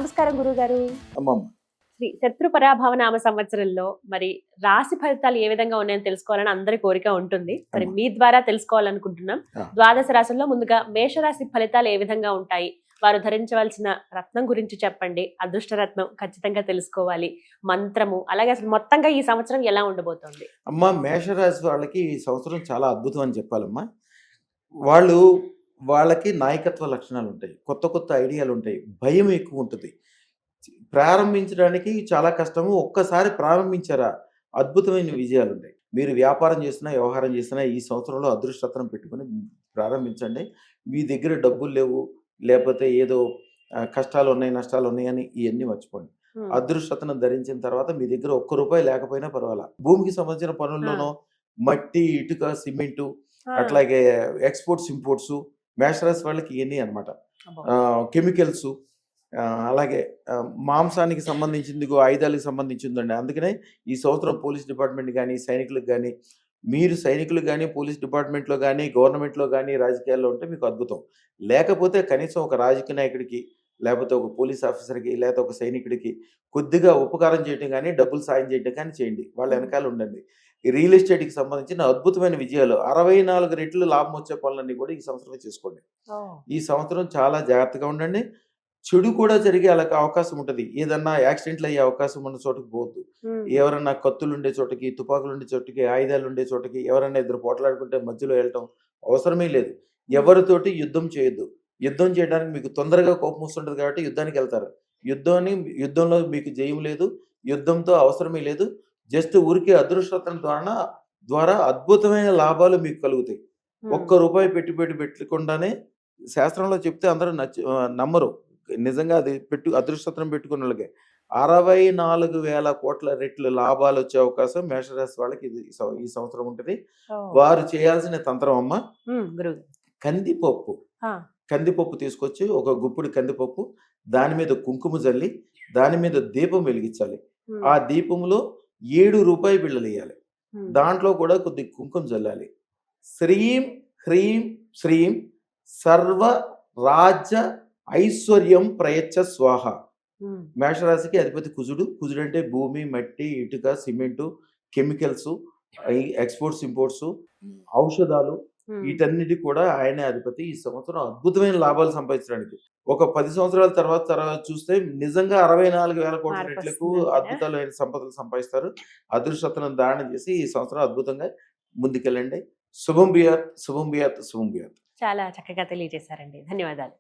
నమస్కారం గురుగారు. అమ్మమ్మ. శ్రీ శత్రు పరాభవ నామ సంవత్సరంలో మరి రాశి ఫలితాలు ఏ విధంగా ఉన్నాయని తెలుసుకోవాలని అందరి కోరిక ఉంటుంది. మరి అమ్మ. మీ ద్వారా తెలుసుకోవాలనుకుంటున్నాం. ఆ. ద్వాదశ రాశుల్లో ముందుగా మేషరాశి ఫలితాలు ఏ విధంగా ఉంటాయి, వారు ధరించవలసిన రత్నం గురించి చెప్పండి. అదృష్ట రత్నం ఖచ్చితంగా తెలుసుకోవాలి, మంత్రము, అలాగే అసలు మొత్తంగా ఈ సంవత్సరం ఎలా ఉండబోతోంది? అమ్మ, మేషరాశి వాళ్ళకి ఈ సంవత్సరం చాలా అద్భుతం అని చెప్పాలమ్మా. వాళ్ళకి నాయకత్వ లక్షణాలు ఉంటాయి, కొత్త కొత్త ఐడియాలు ఉంటాయి, భయం ఎక్కువ ఉంటుంది. ప్రారంభించడానికి చాలా కష్టము. ఒక్కసారి ప్రారంభించారా అద్భుతమైన విజయాలు ఉంటాయి. మీరు వ్యాపారం చేసినా వ్యవహారం చేసినా ఈ సంవత్సరంలో అదృష్టరత్నం పెట్టుకుని ప్రారంభించండి. మీ దగ్గర డబ్బులు లేవు, లేకపోతే ఏదో కష్టాలు ఉన్నాయి, నష్టాలు ఉన్నాయని ఇవన్నీ మర్చిపోండి. అదృష్టరత్నం ధరించిన తర్వాత మీ దగ్గర ఒక్క రూపాయి లేకపోయినా పర్వాలా, భూమికి సంబంధించిన పనుల్లోనో మట్టి, ఇటుక, సిమెంటు, అట్లాగే ఎక్స్పోర్ట్స్, ఇంపోర్ట్స్, మేషరాశి వాళ్ళకి ఇవన్నీ అనమాట. కెమికల్స్, అలాగే మాంసానికి సంబంధించింది, ఆయుధాలకు సంబంధించిందండి. అందుకనే ఈ సంవత్సరం పోలీస్ డిపార్ట్మెంట్ కానీ, సైనికులకు కానీ, మీరు సైనికులు కానీ, పోలీస్ డిపార్ట్మెంట్లో కానీ, గవర్నమెంట్లో కానీ, రాజకీయాల్లో ఉంటే మీకు అద్భుతం. లేకపోతే కనీసం ఒక రాజకీయ నాయకుడికి, లేకపోతే ఒక పోలీస్ ఆఫీసర్కి, లేకపోతే ఒక సైనికుడికి కొద్దిగా ఉపకారం చేయడం కానీ, డబ్బులు సాయం చేయడం కానీ చేయండి. వాళ్ళ వెనకాల ఉండండి. ఈ రియల్ ఎస్టేట్కి సంబంధించిన అద్భుతమైన విజయాలు, 64 రెట్లు లాభం వచ్చే పనులన్నీ కూడా ఈ సంవత్సరం చేసుకోండి. ఈ సంవత్సరం చాలా జాగ్రత్తగా ఉండండి. చెడు కూడా జరిగే అవకాశం ఉంటుంది. ఏదన్నా యాక్సిడెంట్లు అయ్యే అవకాశం ఉన్న చోటుకి పోవద్దు. ఎవరన్నా కత్తులు ఉండే చోటకి, తుపాకులు ఉండే చోటకి, ఆయుధాలు ఉండే చోటకి, ఎవరన్నా ఇద్దరు పోట్లాడుకుంటే మధ్యలో వెళ్ళటం అవసరమే లేదు. ఎవరితోటి యుద్ధం చేయొద్దు. యుద్ధం చేయడానికి మీకు తొందరగా కోపం వస్తుంటుంది కాబట్టి యుద్ధానికి వెళ్తారు. యుద్ధంలో మీకు జయం లేదు, యుద్ధంతో అవసరమే లేదు. జస్ట్ ఊరికే అదృష్టరత్నం ద్వారా అద్భుతమైన లాభాలు మీకు కలుగుతాయి. ఒక్క రూపాయి పెట్టుబడి పెట్టకుండానే, శాస్త్రంలో చెప్తే అందరూ నమ్మరు. నిజంగా అది అదృష్టరత్నం పెట్టుకున్న వాళ్ళకి 64,000 కోట్ల రెట్లు లాభాలు వచ్చే అవకాశం మేషరాశి వాళ్ళకి ఈ సంవత్సరం ఉంటుంది. వారు చేయాల్సిన తంత్రం అమ్మ, కందిపప్పు తీసుకొచ్చి, ఒక గుప్పుడు కందిపప్పు, దాని మీద కుంకుమ జల్లి, దాని మీద దీపం వెలిగించాలి. ఆ దీపంలో 7 రూపాయి బిళ్ళలు వేయాలి. దాంట్లో కూడా కొద్ది కుంకుమ జల్లాలి. శ్రీం హ్రీం శ్రీం సర్వ రాజ్య ఐశ్వర్యం ప్రయచ్చ స్వాహ. మేషరాశికి అధిపతి కుజుడు. కుజుడు అంటే భూమి, మట్టి, ఇటుక, సిమెంటు, కెమికల్స్, ఎక్స్పోర్ట్స్, ఇంపోర్ట్స్, ఔషధాలు, వీటన్నిటి కూడా ఆయనే అధిపతి. ఈ సంవత్సరం అద్భుతమైన లాభాలు సంపాదించడానికి, ఒక 10 సంవత్సరాల తర్వాత చూస్తే నిజంగా 64,000 కోట్ల రెట్లకు అద్భుతమైన సంపదలు సంపాదిస్తారు. అదృష్టరత్నం ధారణ చేసి ఈ సంవత్సరం అద్భుతంగా ముందుకెళ్ళండి. శుభం బియాత్, శుభం బియాత్, శుభం బియాత్. చాలా చక్కగా తెలియజేశారండి. ధన్యవాదాలు.